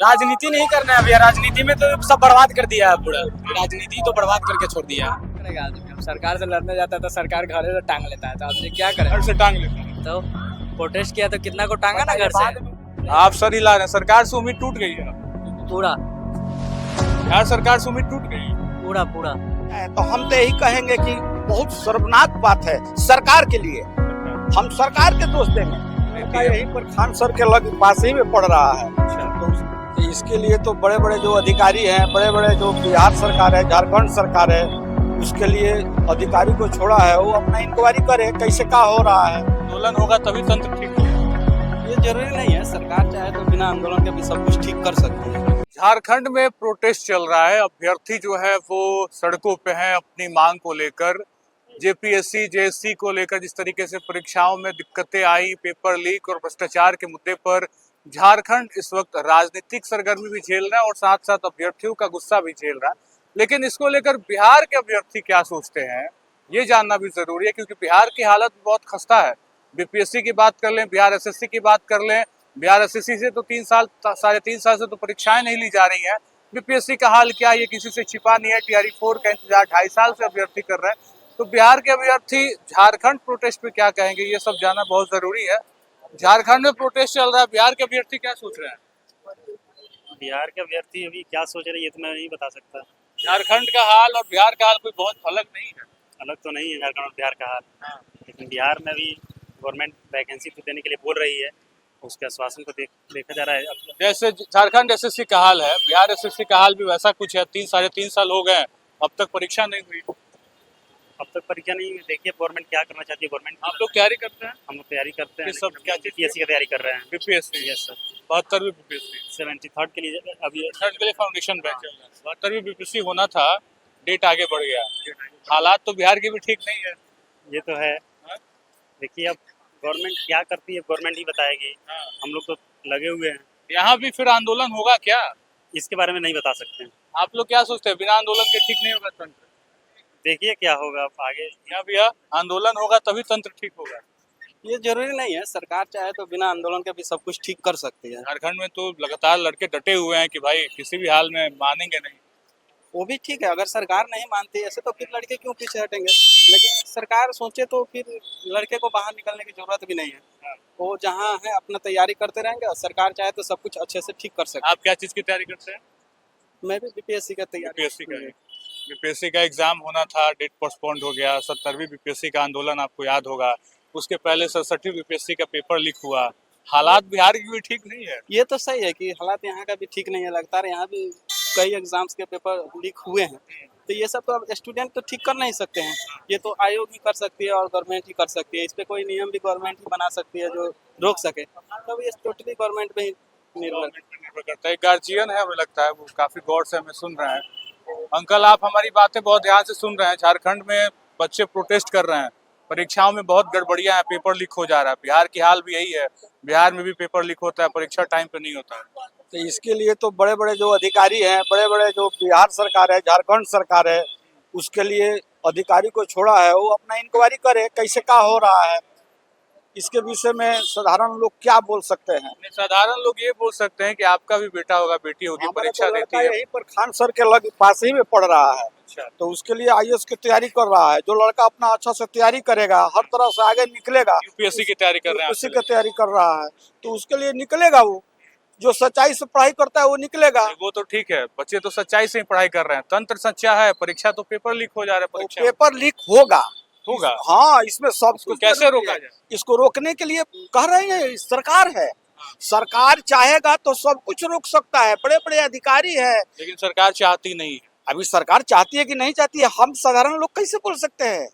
राजनीति नहीं करना है भैया, राजनीति में तो सब बर्बाद कर दिया है पूरा, राजनीति तो बर्बाद करके छोड़ दिया है। करेगा आदमी, अब सरकार से लड़ने जाता है तो सरकार घर से टांग लेता है, तो आदमी क्या करे। घर से टांग लेते हैं। तो प्रोटेस्ट किया तो कितना को टांगा ना घर से। आप सर हिला रहे हैं, सरकार से उम्मीद टूट गई है। पूरा यार सरकार से उम्मीद टूट गई। पूरा पूरा तो हम तो यही कहेंगे कि बहुत शर्मनाक बात है सरकार के लिए। हम सरकार के दोस्त देंगे, यहीं पर खान सर के लग पास ही में पड़ रहा है। तो इसके लिए तो बड़े बड़े जो अधिकारी हैं, बड़े बड़े जो बिहार सरकार है, झारखंड सरकार है, उसके लिए अधिकारी को छोड़ा है, वो अपना इंक्वायरी करे कैसे क्या हो रहा है। आंदोलन होगा तभी तंत्र ठीक होगा। ये जरूरी नहीं है, सरकार चाहे तो बिना आंदोलन के भी सब कुछ ठीक कर सकती है। झारखंड में प्रोटेस्ट चल रहा है, अभ्यर्थी जो है वो सड़कों पे हैं अपनी मांग को लेकर। जेपीएससी जेएससी को लेकर जिस तरीके से परीक्षाओं में दिक्कतें आई, पेपर लीक और भ्रष्टाचार के मुद्दे पर झारखंड इस वक्त राजनीतिक सरगर्मी भी झेल रहा है और साथ साथ अभ्यर्थियों का गुस्सा भी झेल रहा है। लेकिन इसको लेकर बिहार के अभ्यर्थी क्या सोचते हैं ये जानना भी जरूरी है, क्योंकि बिहार की हालत बहुत खस्ता है। बीपीएससी की बात कर लें, बिहार एसएससी की बात कर लें, बिहार एसएससी से तो 3 साल से तो परीक्षाएं नहीं ली जा रही हैं। बीपीएससी का हाल क्या, ये किसी से छिपा नहीं है। टीआरई 4 का इंतजार 2.5 साल से अभ्यर्थी कर रहे हैं। तो बिहार के अभ्यर्थी झारखंड प्रोटेस्ट पे क्या कहेंगे ये सब जानना बहुत जरूरी है। झारखंड में प्रोटेस्ट चल रहा है, बिहार के अभ्यर्थी क्या सोच रहे हैं? बिहार के अभ्यर्थी अभी क्या सोच रहे हैं ये तो मैं नहीं बता सकता। झारखंड का हाल और बिहार का हाल कोई बहुत अलग नहीं है। अलग तो नहीं है झारखंड और बिहार का हाल, लेकिन बिहार में भी गवर्नमेंट वैकेंसी तो देने के लिए बोल रही है, उसके आश्वासन को देखा जा रहा है। जैसे झारखंड एसएससी का हाल है, बिहार एसएससी का हाल भी वैसा कुछ है। 3 साल हो गए, अब तक परीक्षा नहीं हुई। अब तक परीक्षा नहीं हुई। देखिए गवर्नमेंट क्या करना चाहती है। गवर्नमेंट आप लोग तैयारी करते हैं? हम लोग तैयारी करते हैं। किस सब क्या चीज? बीपीएससी की तैयारी कर रहे हैं। बीपीएससी? Yes sir. 72वीं बीपीएससी 73rd के लिए अभी थर्ड के लिए फाउंडेशन बैच चल रहा है। 72वीं बीपीएससी होना था, डेट आगे बढ़ गया। हालात तो बिहार के भी ठीक नहीं है। ये तो है। देखिए अब गवर्नमेंट क्या करती है गवर्नमेंट ही बताएगी। हम लोग तो लगे हुए हैं। यहाँ भी फिर आंदोलन होगा क्या? इसके बारे में नहीं बता सकते हैं। आप लोग क्या सोचते हैं, बिना आंदोलन के ठीक नहीं होगा तंत्र? देखिए क्या होगा अब आगे। यहाँ भी आंदोलन होगा तभी तंत्र ठीक होगा। ये जरूरी नहीं है, सरकार चाहे तो बिना आंदोलन के भी सब कुछ ठीक कर सकती है। झारखंड में तो लगातार लड़के डटे हुए हैं कि भाई किसी भी हाल में मानेंगे नहीं। वो भी ठीक है, अगर सरकार नहीं मानती ऐसे तो फिर लड़के क्यों पीछे हटेंगे। लेकिन सरकार सोचे तो फिर लड़के को बाहर निकलने की जरूरत भी नहीं है। वो जहाँ है अपना तैयारी करते रहेंगे और सरकार चाहे तो सब कुछ अच्छे से ठीक कर सकते आप क्या चीज की तैयारी करते हैं? हैं। मैं भी बीपीएससी का तैयारी बीपीएससी का बीपीएससी का एग्जाम होना था, डेट पोस्टपोन्ड हो गया। 70वीं बीपीएससी का आंदोलन आपको याद होगा। उसके पहले 67वीं बीपीएससी का पेपर लीक हुआ। हालात बिहार की भी ठीक नहीं है। ये तो सही है कि हालात यहाँ का भी ठीक नहीं है। लगता है यहाँ भी कई एग्जाम्स के पेपर लीक हुए हैं, तो ये सब तो अब स्टूडेंट तो ठीक कर नहीं सकते हैं। ये तो आयोग ही कर सकती है और गवर्नमेंट ही कर सकती है। इस पे कोई नियम भी गवर्नमेंट ही बना सकती है जो रोक सके। तब ये टोटली गवर्नमेंट पे ही निर्भर करता है। गार्जियन है, हमें लगता है वो काफी गौर से हमें सुन रहे हैं। अंकल आप हमारी बातें बहुत ध्यान से सुन रहे हैं। झारखंड में बच्चे प्रोटेस्ट कर रहे हैं, परीक्षाओं में बहुत गड़बड़ियां हैं, पेपर लीक हो जा रहा है। बिहार की हाल भी यही है, बिहार में भी पेपर लीक होता है, परीक्षा टाइम पे नहीं होता है। तो इसके लिए तो बड़े बड़े जो अधिकारी हैं, बड़े बड़े जो बिहार सरकार है, झारखंड सरकार है, उसके लिए अधिकारी को छोड़ा है, वो अपना इंक्वायरी करे कैसे क्या हो रहा है। इसके विषय में साधारण लोग क्या बोल सकते हैं? साधारण लोग ये बोल सकते हैं कि आपका भी बेटा होगा, बेटी होगी, परीक्षा तो देती है। यहीं पर खान सर के लग पास ही में पड़ रहा है, तो उसके लिए आईएएस की तैयारी कर रहा है। जो लड़का अपना अच्छा से तैयारी करेगा, हर तरह से आगे निकलेगा, यूपीएससी की तैयारी कर रहे हैं, उसी की तैयारी कर रहा है, तो उसके लिए निकलेगा। वो जो सच्चाई से पढ़ाई करता है वो निकलेगा। वो तो ठीक है, बच्चे तो सच्चाई से ही पढ़ाई कर रहे हैं। तंत्र सच्चा है, परीक्षा तो पेपर लीक हो जा रहा है। परीक्षा पेपर लीक होगा। हाँ, इसमें सब इसको कैसे रोका जाए? इसको रोकने के लिए कह रहे हैं सरकार है। सरकार चाहेगा तो सब कुछ रोक सकता है, बड़े बड़े अधिकारी है। लेकिन सरकार चाहती नहीं है। अभी सरकार चाहती है कि नहीं चाहती है, हम साधारण लोग कैसे बोल सकते हैं?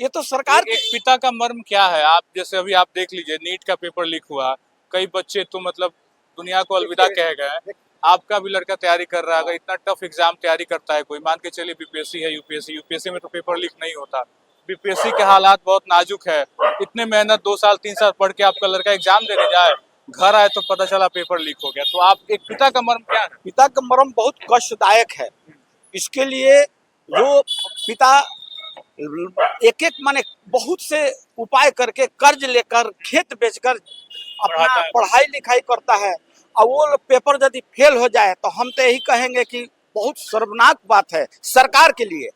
ये तो सरकार एक पिता का मर्म क्या है। आप जैसे अभी आप देख लीजिए, नीट का पेपर लीक हुआ, कई बच्चे तो मतलब दुनिया को अलविदा कह गए। आपका भी लड़का तैयारी कर रहा है, अगर इतना टफ एग्जाम तैयारी करता है कोई, मान के चलिए बीपीएससी है, यूपीएससी में तो पेपर लीक नहीं होता। बीपीएससी के हालात बहुत नाजुक है। इतने मेहनत 2 साल 3 साल पढ़ के आपका लड़का एग्जाम देने जाए, घर आए तो पता चला पेपर लीक हो गया। तो आप एक पिता का मर्म क्या है? पिता का मर्म बहुत कष्टदायक है। इसके लिए जो पिता एक एक माने बहुत से उपाय करके कर्ज लेकर खेत बेचकर अपना पढ़ाई लिखाई करता है, और वो लोग पेपर यदि फेल हो जाए तो हम तो यही कहेंगे कि बहुत शर्मनाक बात है सरकार के लिए।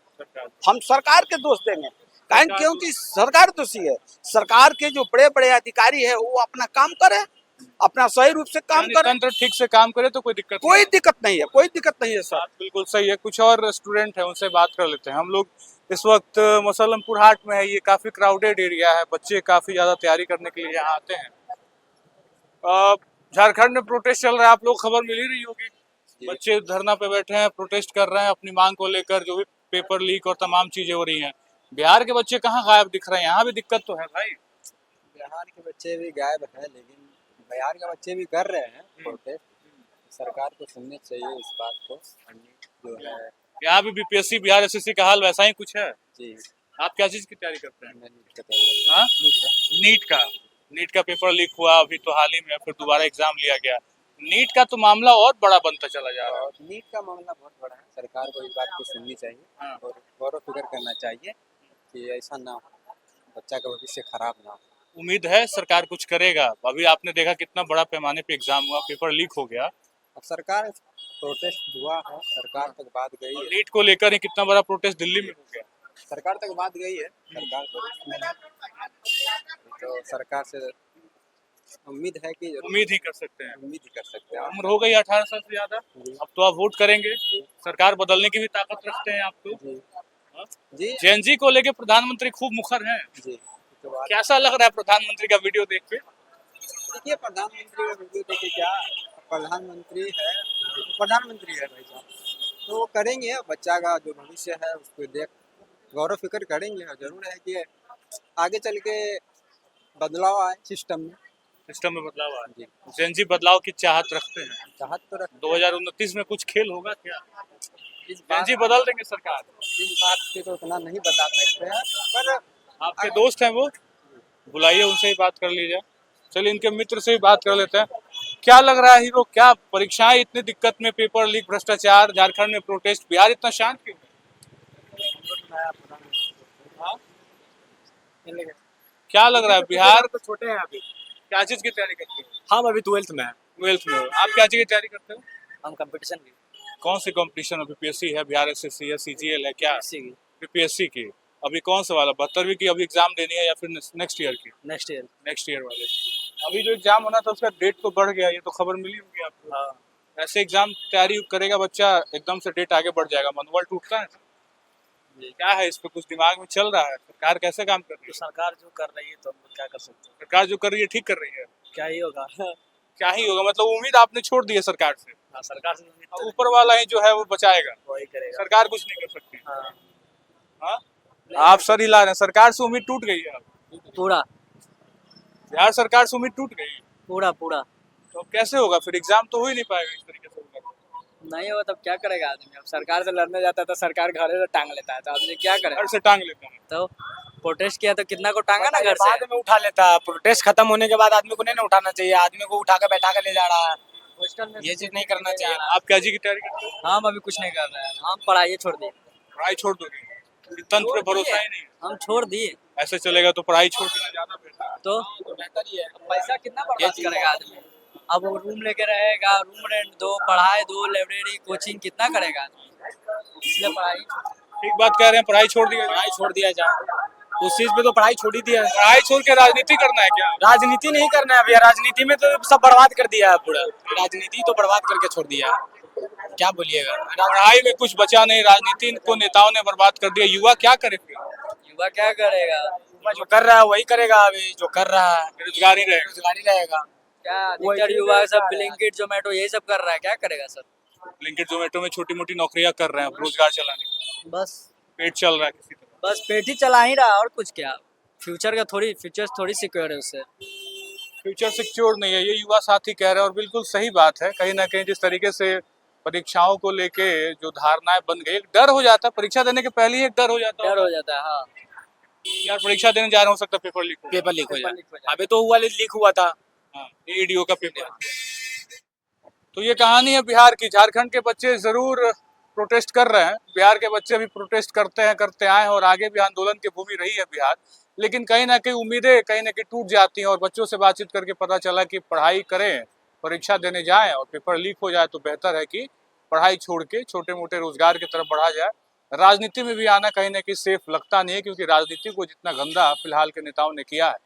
हम सरकार के दोष देंगे क्योंकि सरकार दोषी है। सरकार के जो बड़े बड़े अधिकारी है वो अपना काम करे, अपना सही रूप से काम करे, तंत्र ठीक से काम करे तो कोई दिक्कत कोई दिक्कत नहीं है, कोई दिक्कत नहीं है सर। बात बिल्कुल सही है। कुछ और स्टूडेंट है उनसे बात कर लेते हैं हम लोग। इस वक्त मुसल्लमपुर हाट में है, ये काफी क्राउडेड एरिया है, बच्चे काफी ज्यादा तैयारी करने के लिए यहाँ आते हैं। झारखंड में प्रोटेस्ट चल रहा है, आप लोग खबर मिल ही रही होगी। बच्चे धरना पे बैठे हैं, प्रोटेस्ट कर रहे हैं अपनी मांग को लेकर, जो भी पेपर लीक और तमाम चीजें हो रही हैं। बिहार के बच्चे कहाँ गायब दिख रहे हैं? यहाँ भी दिक्कत तो है भाई। बिहार के बच्चे भी गायब है, लेकिन बिहार के बच्चे भी कर रहे हैं प्रोटेस्ट। सरकार को सुननी चाहिए इस बात को। जो है यहाँ भी बीपीएससी बिहार एसएससी का हाल वैसा ही कुछ है। जी, आप क्या चीज की तैयारी करते हैं? मैं नीट का तैयारी हाँ? नीट का। नीट का पेपर लीक हुआ अभी तो हाल ही में, फिर दोबारा एग्जाम लिया गया। नीट का तो मामला और बड़ा बनता चला जा रहा है। और नीट का मामला बहुत बड़ा है, सरकार को इस बात को सुननी चाहिए हाँ। और गौर व फिक्र करना चाहिए कि ऐसा ना हो, बच्चा का भविष्य खराब ना हो। उम्मीद है सरकार कुछ करेगा। अभी आपने देखा कितना बड़ा पैमाने पे एग्जाम हुआ, पेपर लीक हो गया। अब सरकार प्रोटेस्ट हुआ है, सरकार तक बात गई है। नीट को लेकर ही कितना बड़ा प्रोटेस्ट दिल्ली में हो गया। सरकार तक बात गई है, सरकार तो सरकार से उम्मीद है कि उम्मीद ही कर सकते हैं। उम्मीद ही कर सकते हैं। उम्र हो गई 18 साल से ज्यादा, अब तो आप वोट करेंगे। सरकार बदलने की भी ताकत रखते हैं आप तो। जी जेएनजी को लेके प्रधानमंत्री खूब मुखर हैं। जी, तो बात कैसा लग रहा है प्रधानमंत्री का वीडियो देख के? देखिए, प्रधानमंत्री का वीडियो देखिए, क्या प्रधानमंत्री है भाई साहब, तो वो करेंगे बच्चा का जो भविष्य है उसको देख गौर व फिक्र करेंगे। और जरूर है कि आगे चल के बदलाव आए सिस्टम में। सिस्टम में बदलाव आ जी, जेएनजी बदलाव की चाहत रखते हैं। चाहत तो रख 2029 में कुछ खेल होगा क्या? इस बात जेएनजी बदल देंगे सरकार? की तो उतना नहीं बता सकते हैं, पर आपके दोस्त हैं वो, बुलाइए, उनसे ही बात कर लीजिए। चलिए इनके मित्र से ही बात कर लेते हैं। क्या लग रहा है हीरो, क्या परीक्षाएं इतनी दिक्कत में, पेपर लीक, भ्रष्टाचार, झारखंड में प्रोटेस्ट, बिहार इतना शांत क्यों है? हाँ? क्या लग रहा है बिहार तो छोटे हैं अभी। क्या चीज की तैयारी करते हो? हम अभी 12th में हैं। 12th में हो। आप क्या चीज की तैयारी करते हो? हम कंपटीशन की कौन सी कंपटीशन? बीपीएससी है, बिहार एसएससी है, सीजीएल है, क्या? की बीपीएससी की। अभी कौन सा वाला, 72वीं की अभी एग्जाम देनी है या फिर नेक्स्ट ईयर की? Next year. नेक्स्ट ईयर वाले। अभी जो एग्जाम होना था उसका डेट तो बढ़ गया, ये तो खबर मिली होगी आपको। हाँ ऐसे एग्जाम तैयारी करेगा बच्चा, एकदम से डेट आगे बढ़ जाएगा, मनोबल टूटता है। क्या है इस पे कुछ दिमाग में चल रहा है? सरकार कैसे काम कर रही तो है? सरकार जो कर रही है तो हम क्या कर सकते हैं, सरकार जो कर रही है ठीक कर रही है। क्या ही होगा। क्या ही होगा मतलब, उम्मीद आपने छोड़ दी है सरकार से। हाँ, सरकार से उम्मीद अब तो ऊपर वाला ही जो है वो बचाएगा, वही करेगा। सरकार कुछ नहीं कर सकती। हाँ, हाँ? आप सर हिला रहे हैं, सरकार से उम्मीद टूट गई है अब। पूरा बिहार सरकार से उम्मीद टूट गई, पूरा पूरा तो अब कैसे होगा फिर? एग्जाम तो हो ही नहीं पाएगा इस तरीके से होगा। नहीं हो तब क्या करेगा आदमी। अब सरकार से लड़ने जाता है तो सरकार घर से टांग लेता है, तो आदमी क्या करे। घर से टांग लेता है। तो प्रोटेस्ट किया तो कितना को टांगा ना घर से। बाद में उठा लेता है। प्रोटेस्ट खत्म होने के बाद आदमी को नहीं ना उठाना चाहिए, आदमी को उठा कर बैठा कर ले जा रहा है। ये चीज नहीं करना चाहिए। आप क्या जी की तैयारी करते हो? हम अभी कुछ नहीं कर रहे हैं, हम पढ़ाई छोड़ दिए। पढ़ाई छोड़ दोगे? तंत्र पे भरोसा ही नहीं है। हम छोड़ दिए ऐसे चलेगा तो पढ़ाई छोड़ देना ज्यादा बेहतर है। तो बेहतर ही है। पैसा कितना बर्बाद करेगा आदमी। अब वो रूम लेके रहेगा, रूम रेंट दो, पढ़ाई दो, लाइब्रेरी, कोचिंग कितना करेगा आदमी। इसलिए पढ़ाई ठीक बात कह रहे हैं, पढ़ाई छोड़ दिया जाए। पढ़ाई छोड़ दिया जाए, उस चीज पे तो पढ़ाई छोड़ ही दिया है। पढ़ाई छोड़ के राजनीति करना है क्या? राजनीति नहीं करना है भैया, राजनीति में तो सब बर्बाद कर दिया है पूरा। राजनीति तो बर्बाद करके छोड़ दिया है, क्या बोलिएगा। पढ़ाई में कुछ बचा नहीं, राजनीति को नेताओं ने बर्बाद कर दिया। युवा क्या करे फिर? युवा क्या करेगा। जो कर रहा है वही करेगा, अभी जो कर रहा है बेरोजगारी रहेगा। बेरोजगारी रहेगा। क्या अधिकतर युवा सब ब्लिंकिट, जोमेटो यही सब कर रहा है, क्या करेगा सर। ब्लिंकिट जोमेटो में छोटी मोटी नौकरियां कर रहे हैं रोजगार चलाने के, बस पेट चल रहा है किसी तरह। बस पेट ही चला ही रहा, और कुछ क्या। फ्यूचर थोड़ी सिक्योर है उससे। फ्यूचर सिक्योर नहीं है, ये युवा साथी कह रहे हैं। और बिल्कुल सही बात है, कहीं ना कहीं जिस तरीके से परीक्षाओं को लेके जो धारणाएं बन गई, एक डर हो जाता है परीक्षा देने के पहले ही, एक डर हो जाता है डर हो जाता है। हाँ, यार परीक्षा देने जा रहा हो सकता है पेपर लीक हो। पेपर लीक हो पेपर जाए। लीक हो जाए। अभी तो हुआ लीक हुआ था। हाँ, ईडीओ का पेपर। तो ये कहानी है बिहार की। झारखंड के बच्चे जरूर प्रोटेस्ट कर रहे हैं, बिहार के बच्चे भी प्रोटेस्ट करते आए हैं और आगे भी आंदोलन की भूमि रही है बिहार। लेकिन कहीं ना कहीं उम्मीदें कहीं ना कहीं टूट जाती हैं और बच्चों से बातचीत करके पता चला कि पढ़ाई करें परीक्षा देने जाएं और पेपर लीक हो जाए तो बेहतर है कि पढ़ाई छोड़ के छोटे मोटे रोजगार की तरफ बढ़ा जाए। राजनीति में भी आना कहीं ना कहीं सेफ लगता नहीं है, क्योंकि राजनीति को जितना गंदा फिलहाल के नेताओं ने किया है,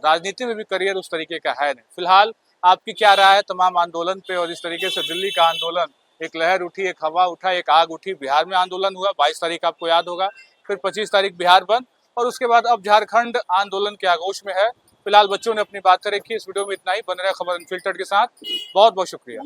राजनीति में भी करियर उस तरीके का है नहीं। फिलहाल आपकी क्या राय है तमाम आंदोलन पे? और इस तरीके से दिल्ली का आंदोलन, एक लहर उठी, एक हवा उठा, एक आग उठी। बिहार में आंदोलन हुआ 22 तारीख, आपको याद होगा, फिर 25 तारीख बिहार बंद, और उसके बाद अब झारखंड आंदोलन के आगोश में है। फिलहाल बच्चों ने अपनी बातें रखी। इस वीडियो में इतना ही। बन रहे खबर अनफिल्टर्ड के साथ। बहुत बहुत शुक्रिया।